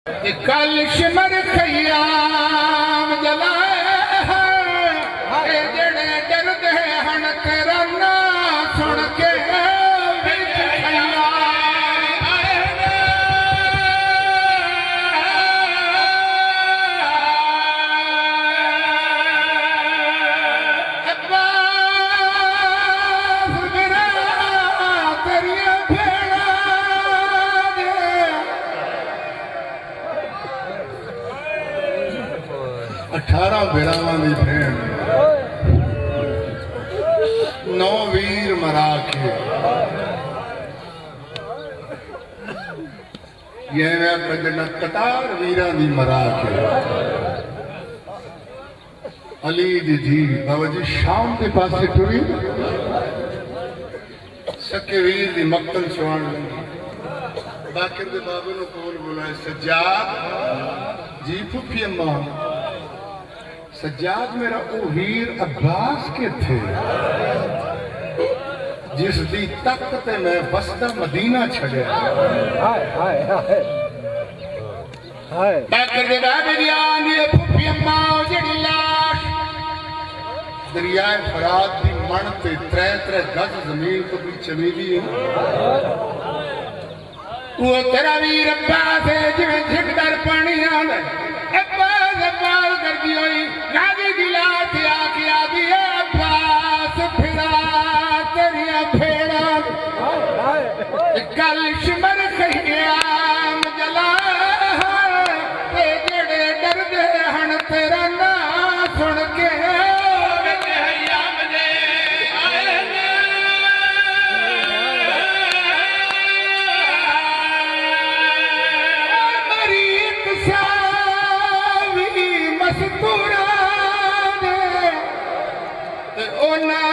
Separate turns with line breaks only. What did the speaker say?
कल शिमर खयाम जलाए जड़े डरदे हन तेरा ना सुन के अठारह बिरावां दी भेण 9 वीर मरा के ये कतार वीरां दी मरा के अली दी जी बाबा जी शाम के पासे टुरी सके वीर दी मक्तल चवाण लगी बाकिर दे बाबे नु कोल बुलाए सज्जाद जी फुफी अम्मा सज्जाद मेरा वो वीर अब्बास के थे जिस दी तख्त मैं बसदा मदीना छड़िया दरियाए फराद की मन से 3-3 गज जमीन को भी चमेली वो तेरा वीर अब्बास है जिवें झिकदार पानी आंदा अब्बास अब्बास करदी होई राजी गिला थे आके आदी अब्बास फिरा तेरिया भेड़ा कल शिमर खयाम जला ते जेड़े डरदे हन तेरा ना सुन के Oh no!